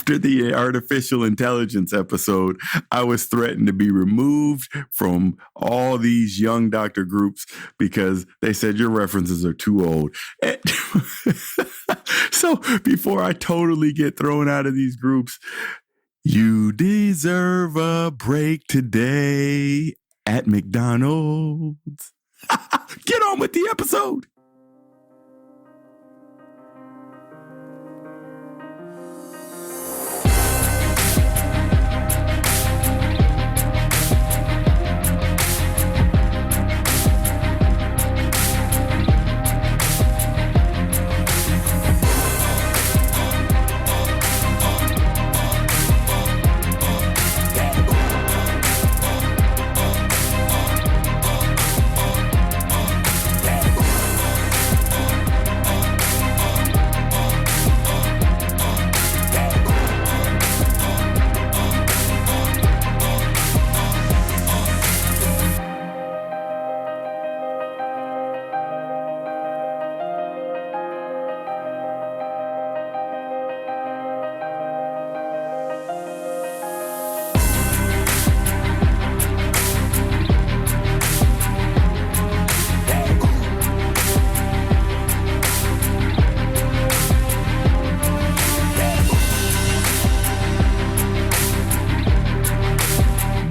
after the artificial intelligence episode, I was threatened to be removed from all these young doctor groups because they said your references are too old. So before I totally get thrown out of these groups, you deserve a break today at McDonald's. Get on with the episode.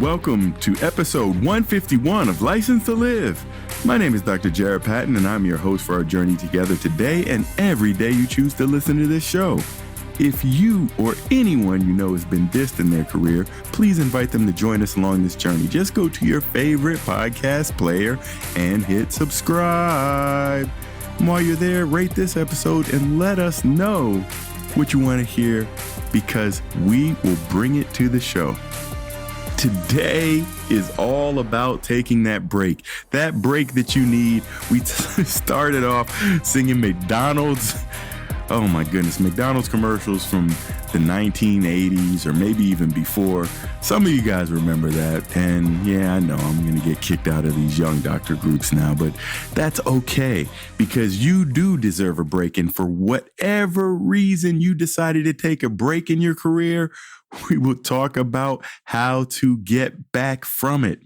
Welcome to episode 151 of License to Live. My name is Dr. Jared Patton, and I'm your host for our journey together today and every day you choose to listen to this show. If you or anyone you know has been dissed in their career, please invite them to join us along this journey. Just go to your favorite podcast player and hit subscribe. And while you're there, rate this episode and let us know what you want to hear because we will bring it to the show. Today is all about taking that break that you need. We started off singing McDonald's. Oh my goodness, McDonald's commercials from the 1980s or maybe even before. Some of you guys remember that. And yeah, I know I'm going to get kicked out of these young doctor groups now, but that's okay because you do deserve a break. And for whatever reason you decided to take a break in your career, we will talk about how to get back from it.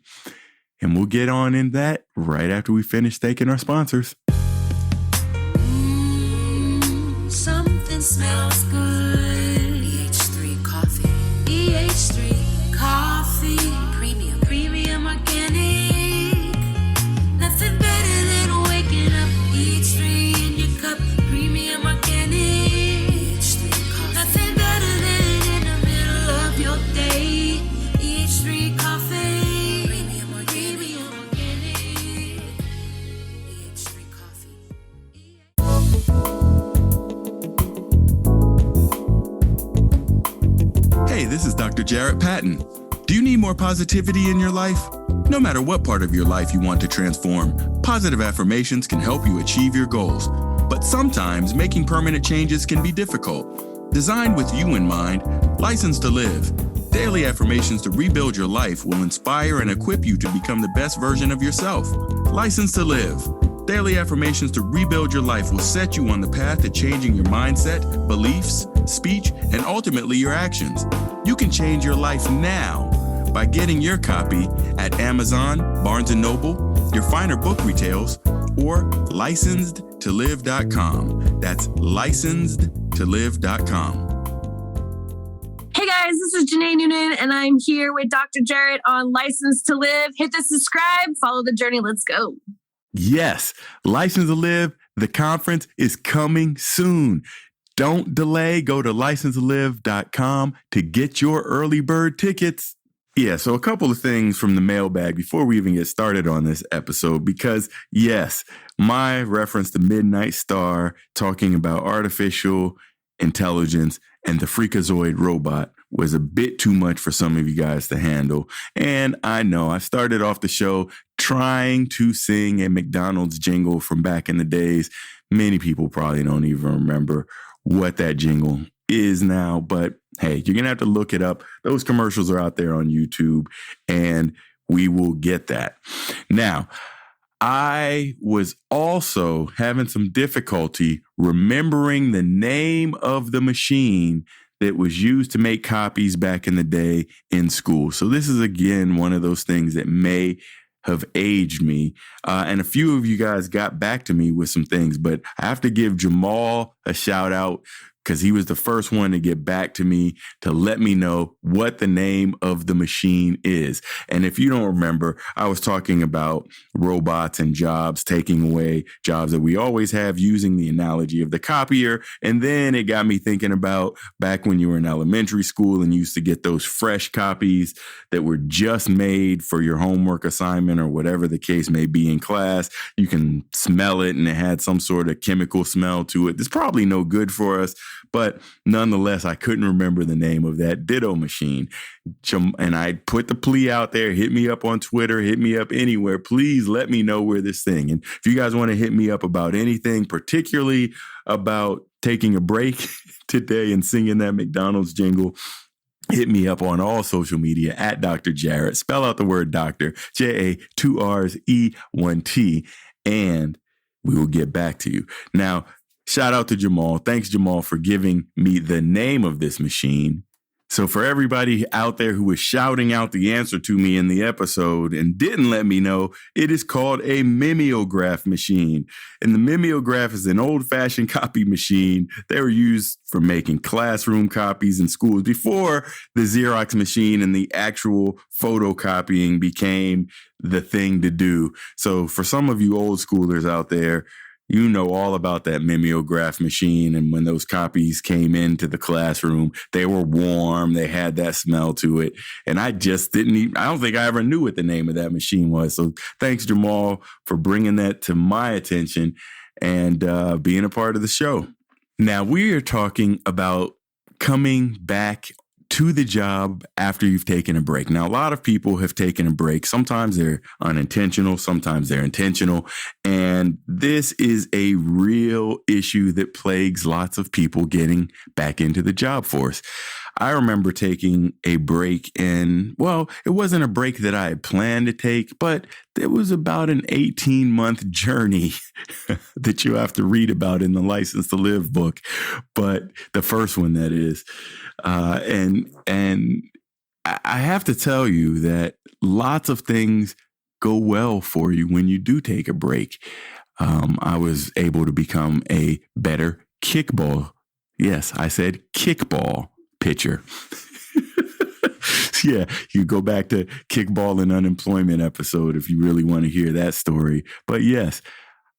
And we'll get on in that right after we finish thanking our sponsors. Something smells good. EH3 coffee. EH3 coffee. Premium organic. Nothing better than waking up. EH3 in your cup. Premium organic. EH3 coffee. Nothing better than in the middle of your day. EH3 coffee. Premium organic. EH3 coffee. Hey, this is Dr. Jared Patton. Do you need more positivity in your life? No matter what part of your life you want to transform, positive affirmations can help you achieve your goals. But sometimes making permanent changes can be difficult. Designed with you in mind, License to Live. Daily affirmations to rebuild your life will inspire and equip you to become the best version of yourself. License to Live. Daily affirmations to rebuild your life will set you on the path to changing your mindset, beliefs, speech, and ultimately your actions. You can change your life now by getting your copy at Amazon, Barnes & Noble, your finer book retails, or licensedtolive.com. That's licensedtolive.com. Hey guys, this is Janae Noonan, and I'm here with Dr. Jarrett on License to Live. Hit the subscribe, follow the journey. Let's go. Yes, License to Live, the conference is coming soon. Don't delay. Go to licensedtolive.com to get your early bird tickets. Yeah, so a couple of things from the mailbag before we even get started on this episode, because yes, my reference to Midnight Star talking about artificial intelligence and the Freakazoid robot was a bit too much for some of you guys to handle. And I know I started off the show trying to sing a McDonald's jingle from back in the days. Many people probably don't even remember what that jingle is now, but hey, you're going to have to look it up. Those commercials are out there on YouTube and we will get that. Now, I was also having some difficulty remembering the name of the machine that was used to make copies back in the day in school. So this is, again, one of those things that may have aged me. And a few of you guys got back to me with some things, but I have to give Jamal a shout out because he was the first one to get back to me to let me know what the name of the machine is. And if you don't remember, I was talking about robots and jobs taking away jobs that we always have, using the analogy of the copier. And then it got me thinking about back when you were in elementary school and you used to get those fresh copies that were just made for your homework assignment or whatever the case may be in class. You can smell it and it had some sort of chemical smell to it. It's probably no good for us. But nonetheless, I couldn't remember the name of that ditto machine. And I put the plea out there. Hit me up on Twitter. Hit me up anywhere. Please let me know where this thing. And if you guys want to hit me up about anything, particularly about taking a break today and singing that McDonald's jingle, hit me up on all social media at Dr. Jarrett. Spell out the word doctor, J-A, 2 R's, E, 1 T, and we will get back to you. Now, shout out to Jamal. Thanks, Jamal, for giving me the name of this machine. So for everybody out there who was shouting out the answer to me in the episode and didn't let me know, it is called a mimeograph machine. And the mimeograph is an old-fashioned copy machine. They were used for making classroom copies in schools before the Xerox machine and the actual photocopying became the thing to do. So for some of you old schoolers out there, you know all about that mimeograph machine. And when those copies came into the classroom, they were warm. They had that smell to it. And I just I don't think I ever knew what the name of that machine was. So thanks, Jamal, for bringing that to my attention and being a part of the show. Now, we are talking about coming back to the job after you've taken a break. Now, a lot of people have taken a break. Sometimes they're unintentional, sometimes they're intentional. And this is a real issue that plagues lots of people getting back into the job force. I remember taking a break it wasn't a break that I had planned to take, but it was about an 18-month journey that you have to read about in the License to Live book. But the first one, that is. And I have to tell you that lots of things go well for you when you do take a break. I was able to become a better kickball. Yes, I said kickball pitcher. Yeah, you go back to kickball and unemployment episode if you really want to hear that story. But yes,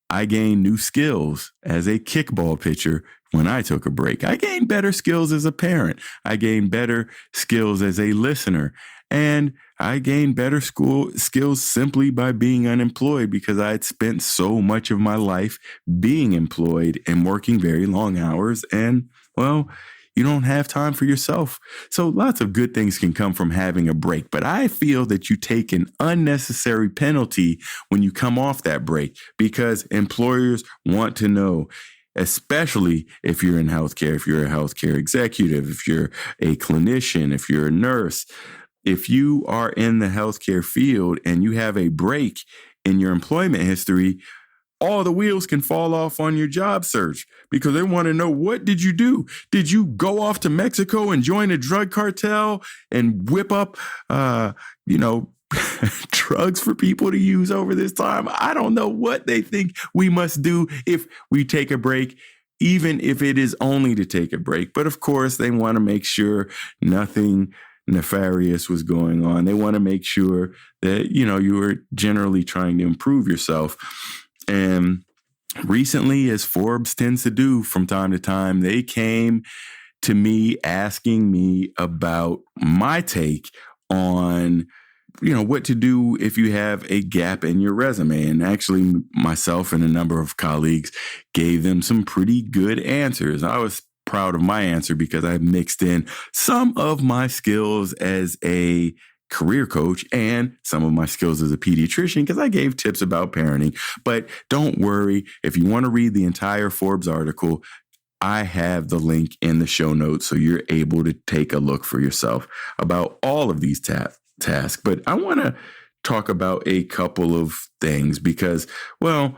I gained new skills as a kickball pitcher when I took a break. I gained better skills as a parent. I gained better skills as a listener. And I gained better skills simply by being unemployed because I had spent so much of my life being employed and working very long hours. And, well, you don't have time for yourself. So lots of good things can come from having a break. But I feel that you take an unnecessary penalty when you come off that break because employers want to know, especially if you're in healthcare, if you're a healthcare executive, if you're a clinician, if you're a nurse, if you are in the healthcare field and you have a break in your employment history, all the wheels can fall off on your job search because they want to know, what did you do? Did you go off to Mexico and join a drug cartel and whip up, drugs for people to use over this time? I don't know what they think we must do if we take a break, even if it is only to take a break. But of course, they want to make sure nothing nefarious was going on. They want to make sure that, you were generally trying to improve yourself. And recently, as Forbes tends to do from time to time, they came to me asking me about my take on, what to do if you have a gap in your resume. And actually, myself and a number of colleagues gave them some pretty good answers. I was proud of my answer because I mixed in some of my skills as a career coach and some of my skills as a pediatrician because I gave tips about parenting. But don't worry, if you want to read the entire Forbes article, I have the link in the show notes so you're able to take a look for yourself about all of these tasks. But I want to talk about a couple of things because, well,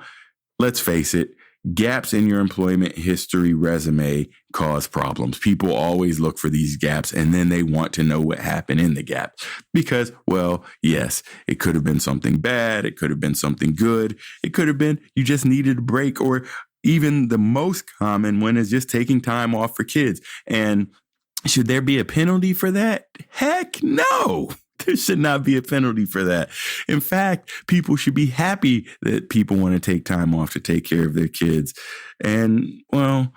let's face it, gaps in your employment history resume cause problems. People always look for these gaps and then they want to know what happened in the gap because, well, yes, it could have been something bad. It could have been something good. It could have been you just needed a break, or even the most common one is just taking time off for kids. And should there be a penalty for that? Heck no. There should not be a penalty for that. In fact, people should be happy that people want to take time off to take care of their kids. And, well,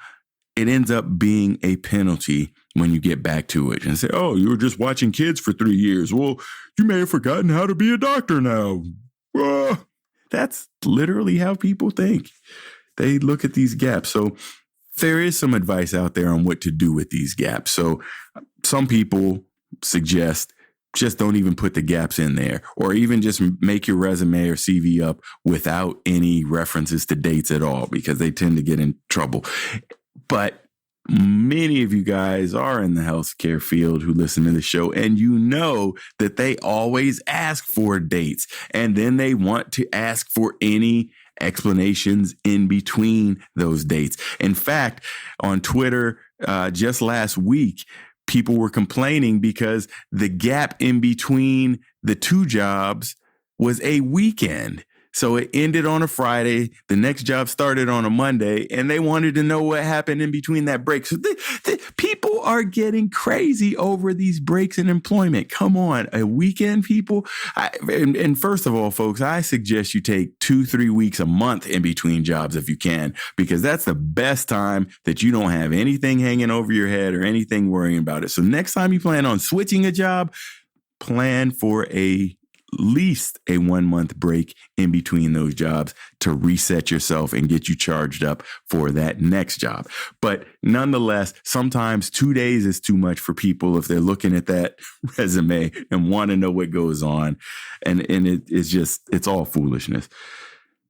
it ends up being a penalty when you get back to it and say, oh, you were just watching kids for 3 years. Well, you may have forgotten how to be a doctor now. That's literally how people think. They look at these gaps. So there is some advice out there on what to do with these gaps. So some people suggest just don't even put the gaps in there, or even just make your resume or CV up without any references to dates at all, because they tend to get in trouble. But many of you guys are in the healthcare field who listen to the show, and you know that they always ask for dates, and then they want to ask for any explanations in between those dates. In fact, on Twitter, just last week, people were complaining because the gap in between the two jobs was a weekend. So it ended on a Friday. The next job started on a Monday, and they wanted to know what happened in between that break. So people are getting crazy over these breaks in employment. Come on, a weekend, people. And first of all, folks, I suggest you take 2-3 weeks a month in between jobs if you can, because that's the best time that you don't have anything hanging over your head or anything worrying about it. So next time you plan on switching a job, plan for least a 1 month break in between those jobs to reset yourself and get you charged up for that next job. But nonetheless, sometimes 2 days is too much for people if they're looking at that resume and want to know what goes on. And it's all foolishness.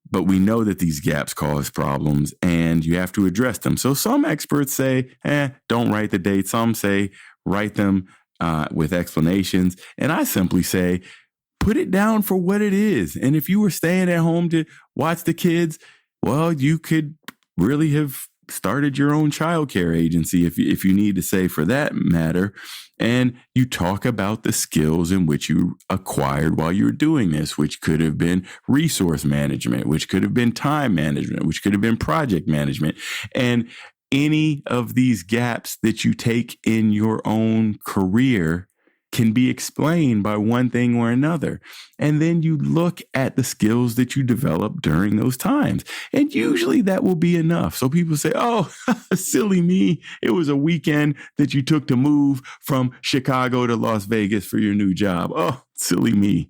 But we know that these gaps cause problems and you have to address them. So some experts say, don't write the date. Some say write them with explanations. And I simply say, put it down for what it is. And if you were staying at home to watch the kids, well, you could really have started your own childcare agency if you need to say for that matter. And you talk about the skills in which you acquired while you were doing this, which could have been resource management, which could have been time management, which could have been project management. And any of these gaps that you take in your own career can be explained by one thing or another. And then you look at the skills that you developed during those times. And usually that will be enough. So people say, oh, silly me. It was a weekend that you took to move from Chicago to Las Vegas for your new job. Oh, silly me.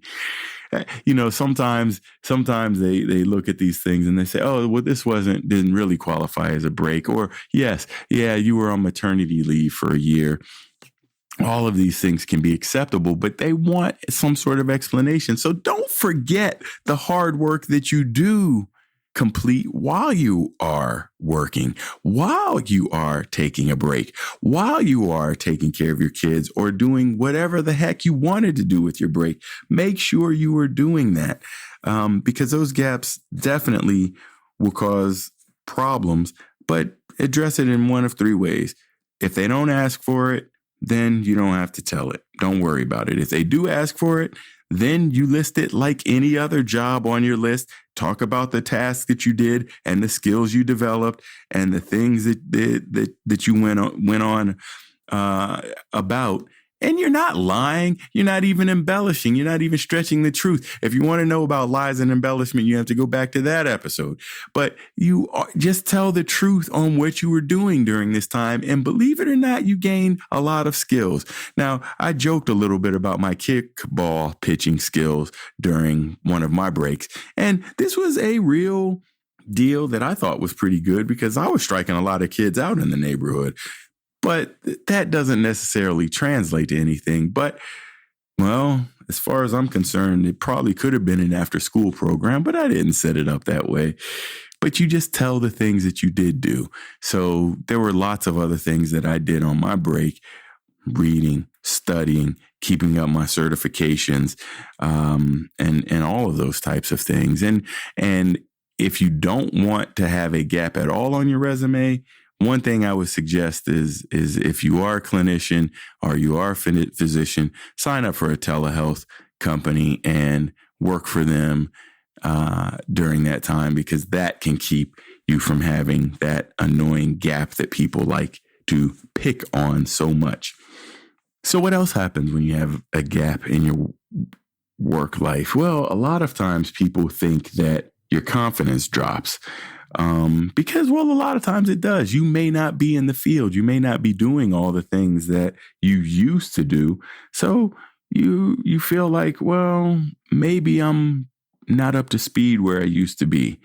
You know, sometimes they look at these things and they say, oh, well, this didn't really qualify as a break. Or yes, you were on maternity leave for a year. All of these things can be acceptable, but they want some sort of explanation. So don't forget the hard work that you do complete while you are working, while you are taking a break, while you are taking care of your kids or doing whatever the heck you wanted to do with your break. Make sure you are doing that because those gaps definitely will cause problems, but address it in one of 3 ways. If they don't ask for it, then you don't have to tell it. Don't worry about it. If they do ask for it, then you list it like any other job on your list. Talk about the tasks that you did and the skills you developed and the things that you went on about. And you're not lying. You're not even embellishing. You're not even stretching the truth. If you want to know about lies and embellishment, you have to go back to that episode. But you just tell the truth on what you were doing during this time. And believe it or not, you gain a lot of skills. Now, I joked a little bit about my kickball pitching skills during one of my breaks. And this was a real deal that I thought was pretty good because I was striking a lot of kids out in the neighborhood. But that doesn't necessarily translate to anything. But, well, as far as I'm concerned, it probably could have been an after-school program, but I didn't set it up that way. But you just tell the things that you did do. So there were lots of other things that I did on my break, reading, studying, keeping up my certifications, and all of those types of things. And if you don't want to have a gap at all on your resume, one thing I would suggest is if you are a clinician or you are a physician, sign up for a telehealth company and work for them during that time, because that can keep you from having that annoying gap that people like to pick on so much. So what else happens when you have a gap in your work life? Well, a lot of times people think that your confidence drops. Because, well, a lot of times it does. You may not be in the field. You may not be doing all the things that you used to do. So you feel like, well, maybe I'm not up to speed where I used to be.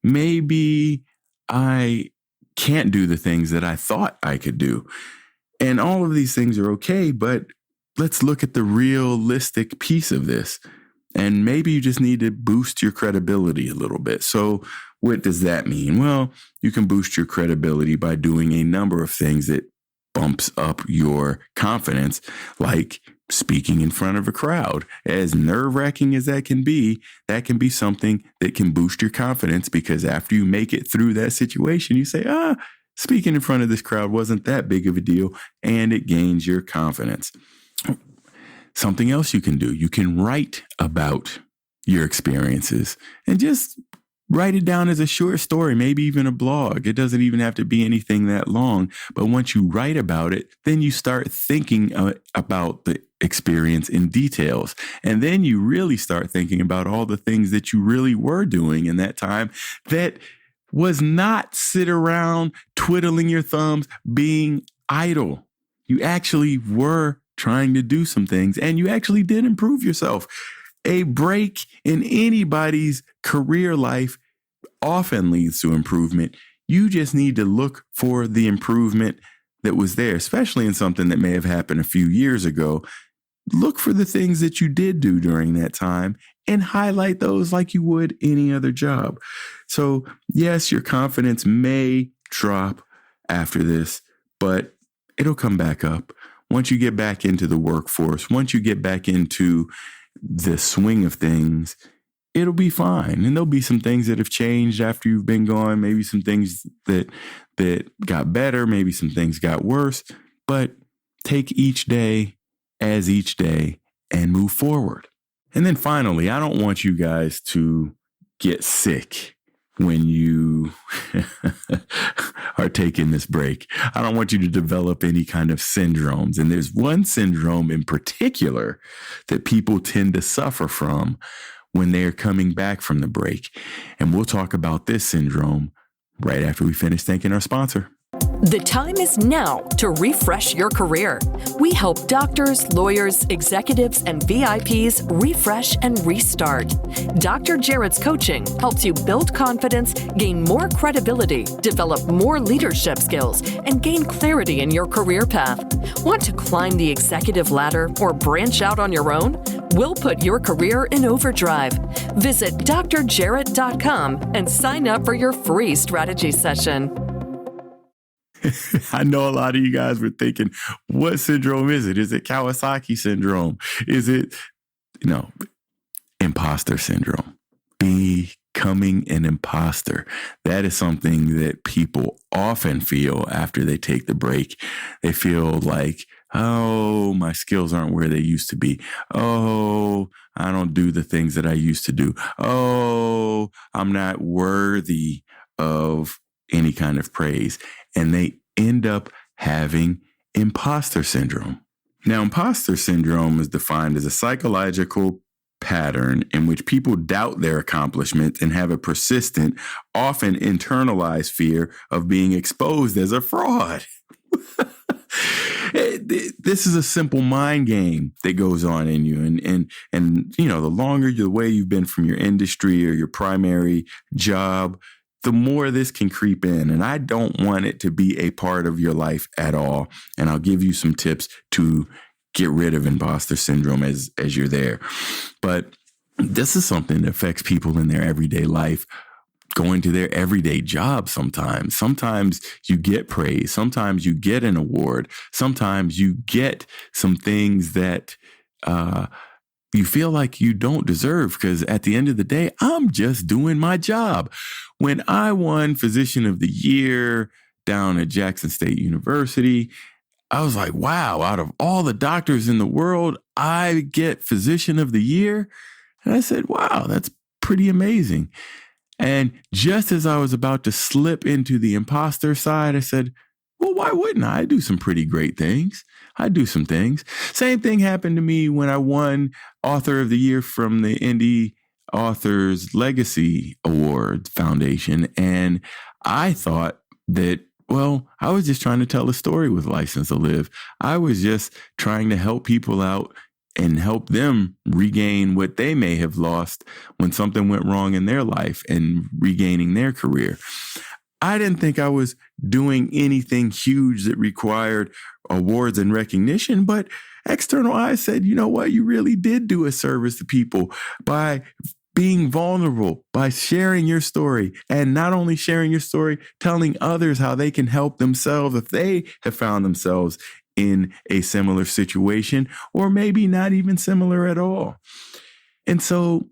Maybe I can't do the things that I thought I could do. And all of these things are okay, but let's look at the realistic piece of this. And maybe you just need to boost your credibility a little bit. So what does that mean? Well, you can boost your credibility by doing a number of things that bumps up your confidence, like speaking in front of a crowd. As nerve-wracking as that can be something that can boost your confidence, because after you make it through that situation, you say, speaking in front of this crowd wasn't that big of a deal, and it gains your confidence. Something else you can do, you can write about your experiences and just write it down as a short story, maybe even a blog. It doesn't even have to be anything that long. But once you write about it, then you start thinking about the experience in details. And then you really start thinking about all the things that you really were doing in that time that was not sit around twiddling your thumbs, being idle. You actually were trying to do some things, and you actually did improve yourself. A break in anybody's career life often leads to improvement. You just need to look for the improvement that was there, especially in something that may have happened a few years ago. Look for the things that you did do during that time and highlight those like you would any other job. So yes, your confidence may drop after this, but it'll come back up. Once you get back into the workforce, once you get back into the swing of things, it'll be fine. And there'll be some things that have changed after you've been gone, maybe some things that got better, maybe some things got worse, but take each day as each day and move forward. And then finally, I don't want you guys to get sick when you are taking this break. I don't want you to develop any kind of syndromes. And there's one syndrome in particular that people tend to suffer from when they're coming back from the break. And we'll talk about this syndrome right after we finish thanking our sponsor. The time is now to refresh your career. We help doctors, lawyers, executives, and VIPs refresh and restart. Dr. Jarrett's coaching helps you build confidence, gain more credibility, develop more leadership skills, and gain clarity in your career path. Want to climb the executive ladder or branch out on your own? We'll put your career in overdrive. Visit drjarrett.com and sign up for your free strategy session. I know a lot of you guys were thinking, what syndrome is it? Is it Kawasaki syndrome? Is it, imposter syndrome? Becoming an imposter. That is something that people often feel after they take the break. They feel like, oh, my skills aren't where they used to be. Oh, I don't do the things that I used to do. Oh, I'm not worthy of any kind of praise. And they end up having imposter syndrome. Now, imposter syndrome is defined as a psychological pattern in which people doubt their accomplishments and have a persistent, often internalized fear of being exposed as a fraud. This is a simple mind game that goes on in you. And the longer the way you've been from your industry or your primary job, the more this can creep in. And I don't want it to be a part of your life at all. And I'll give you some tips to get rid of imposter syndrome as you're there. But this is something that affects people in their everyday life, going to their everyday job sometimes. Sometimes you get praise. Sometimes you get an award. Sometimes you get some things that you feel like you don't deserve, because at the end of the day, I'm just doing my job. When I won Physician of the Year down at Jackson State University, I was like, wow, out of all the doctors in the world, I get Physician of the Year. And I said, wow, that's pretty amazing. And just as I was about to slip into the imposter side, I said, well, why wouldn't I? I do some pretty great things. I do some things. Same thing happened to me when I won Author of the Year from the Indie Authors Legacy Award Foundation. And I thought that, well, I was just trying to tell a story with License to Live. I was just trying to help people out and help them regain what they may have lost when something went wrong in their life and regaining their career. I didn't think I was doing anything huge that required awards and recognition, but external eyes said, you know what, you really did do a service to people by being vulnerable, by sharing your story, and not only sharing your story, telling others how they can help themselves if they have found themselves in a similar situation, or maybe not even similar at all. And so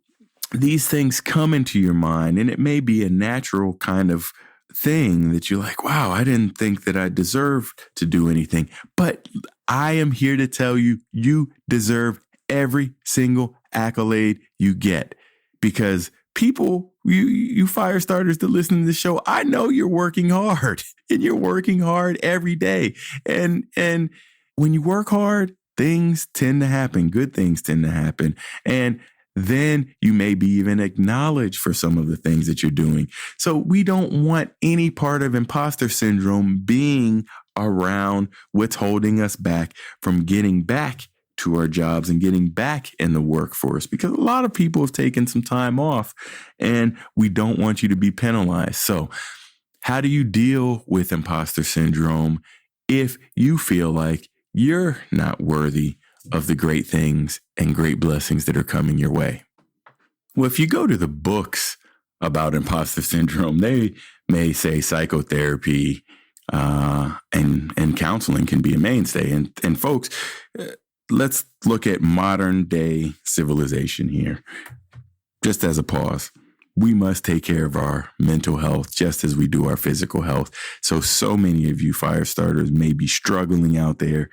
these things come into your mind, and it may be a natural kind of thing that you're like, wow, I didn't think that I deserved to do anything. But I am here to tell you, you deserve every single accolade you get, because people, you fire starters that listen to the show, I know you're working hard, and you're working hard every day. And when you work hard, things tend to happen. Good things tend to happen. And then you may be even acknowledged for some of the things that you're doing. So we don't want any part of imposter syndrome being around what's holding us back from getting back to our jobs and getting back in the workforce, because a lot of people have taken some time off and we don't want you to be penalized. So how do you deal with imposter syndrome if you feel like you're not worthy of the great things and great blessings that are coming your way? Well, if you go to the books about imposter syndrome, they may say psychotherapy and counseling can be a mainstay. And folks, let's look at modern day civilization here. Just as a pause, we must take care of our mental health just as we do our physical health. So many of you fire starters may be struggling out there.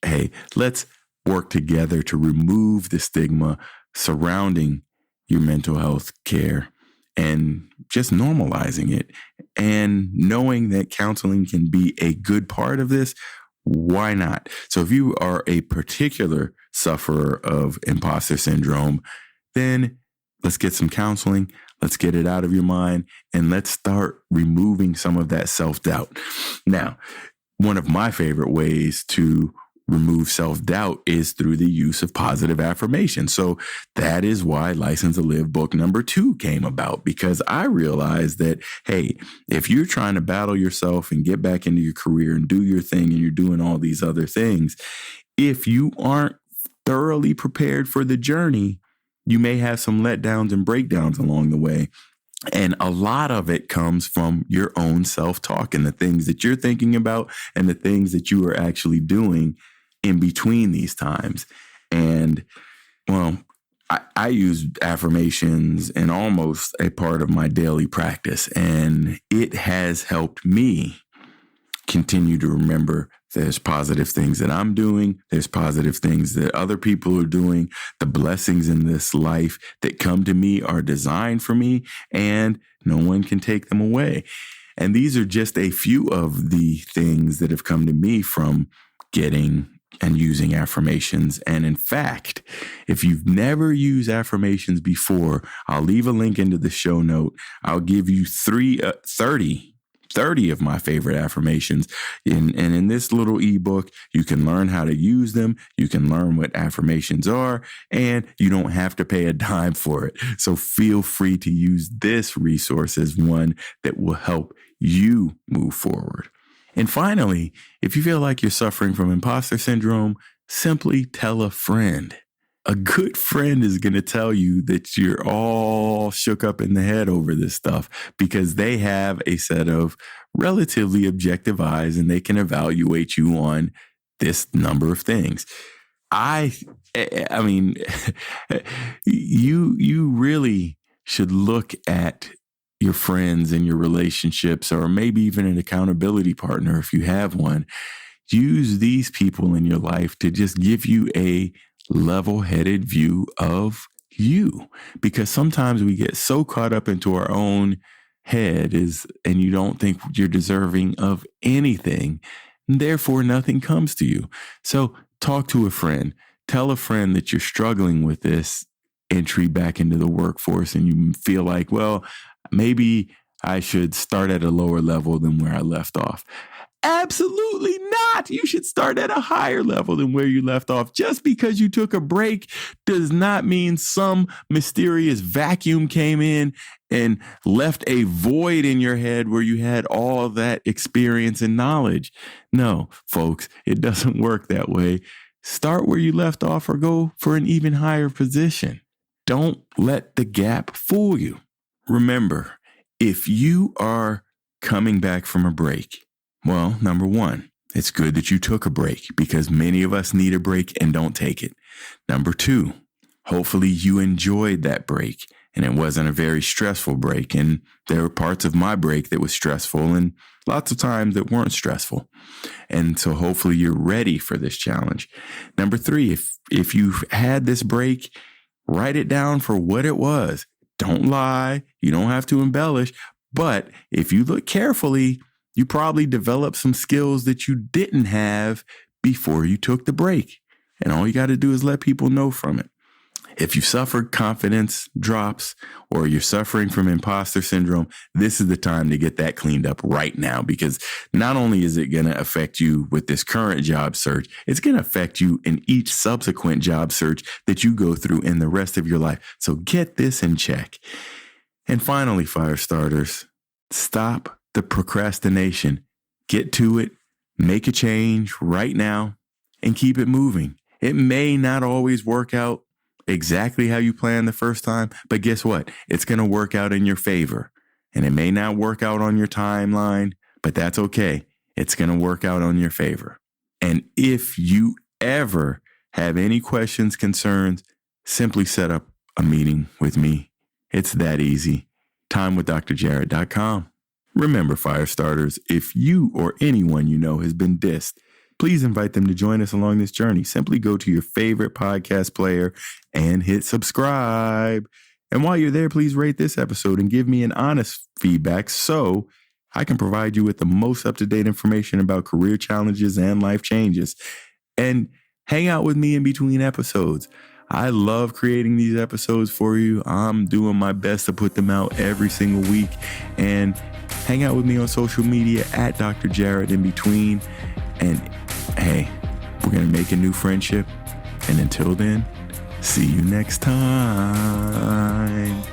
Hey, let's work together to remove the stigma surrounding your mental health care and just normalizing it. And knowing that counseling can be a good part of this, why not? So if you are a particular sufferer of imposter syndrome, then let's get some counseling. Let's get it out of your mind, and let's start removing some of that self-doubt. Now, one of my favorite ways to remove self-doubt is through the use of positive affirmation. So that is why License to Live book number 2 came about, because I realized that, hey, if you're trying to battle yourself and get back into your career and do your thing and you're doing all these other things, if you aren't thoroughly prepared for the journey, you may have some letdowns and breakdowns along the way. And a lot of it comes from your own self-talk and the things that you're thinking about and the things that you are actually doing in between these times. And, well, I use affirmations in almost a part of my daily practice, and it has helped me continue to remember there's positive things that I'm doing. There's positive things that other people are doing. The blessings in this life that come to me are designed for me, and no one can take them away. And these are just a few of the things that have come to me from getting and using affirmations. And in fact, if you've never used affirmations before, I'll leave a link into the show note. I'll give you 30 of my favorite affirmations. And in this little ebook, you can learn how to use them. You can learn what affirmations are, and you don't have to pay a dime for it. So feel free to use this resource as one that will help you move forward. And finally, if you feel like you're suffering from imposter syndrome, simply tell a friend. A good friend is going to tell you that you're all shook up in the head over this stuff, because they have a set of relatively objective eyes and they can evaluate you on this number of things. I mean, you really should look at your friends and your relationships, or maybe even an accountability partner if you have one. Use these people in your life to just give you a level-headed view of you, because sometimes we get so caught up into our own head and you don't think you're deserving of anything, and therefore nothing comes to you. So talk to a friend. Tell a friend that you're struggling with this entry back into the workforce and you feel like, well, maybe I should start at a lower level than where I left off. Absolutely not. You should start at a higher level than where you left off. Just because you took a break does not mean some mysterious vacuum came in and left a void in your head where you had all that experience and knowledge. No, folks, it doesn't work that way. Start where you left off or go for an even higher position. Don't let the gap fool you. Remember, if you are coming back from a break, well, number one, it's good that you took a break, because many of us need a break and don't take it. Number two, hopefully you enjoyed that break and it wasn't a very stressful break. And there were parts of my break that was stressful and lots of times that weren't stressful. And so hopefully you're ready for this challenge. Number three, if you've had this break, write it down for what it was. Don't lie. You don't have to embellish. But if you look carefully, you probably developed some skills that you didn't have before you took the break. And all you got to do is let people know from it. If you suffered confidence drops or you're suffering from imposter syndrome, this is the time to get that cleaned up right now, because not only is it going to affect you with this current job search, it's going to affect you in each subsequent job search that you go through in the rest of your life. So get this in check. And finally, fire starters, stop the procrastination. Get to it, make a change right now, and keep it moving. It may not always work out exactly how you planned the first time, but guess what? It's going to work out in your favor. And it may not work out on your timeline, but that's okay. It's going to work out on your favor. And if you ever have any questions, concerns, simply set up a meeting with me. It's that easy. timewithdrjarrett.com. Remember, fire starters, if you or anyone you know has been dissed, please invite them to join us along this journey. Simply go to your favorite podcast player and hit subscribe. And while you're there, please rate this episode and give me an honest feedback so I can provide you with the most up-to-date information about career challenges and life changes. And hang out with me in between episodes. I love creating these episodes for you. I'm doing my best to put them out every single week. And hang out with me on social media at Dr. Jarrett in between. And hey, we're going to make a new friendship. And until then, see you next time.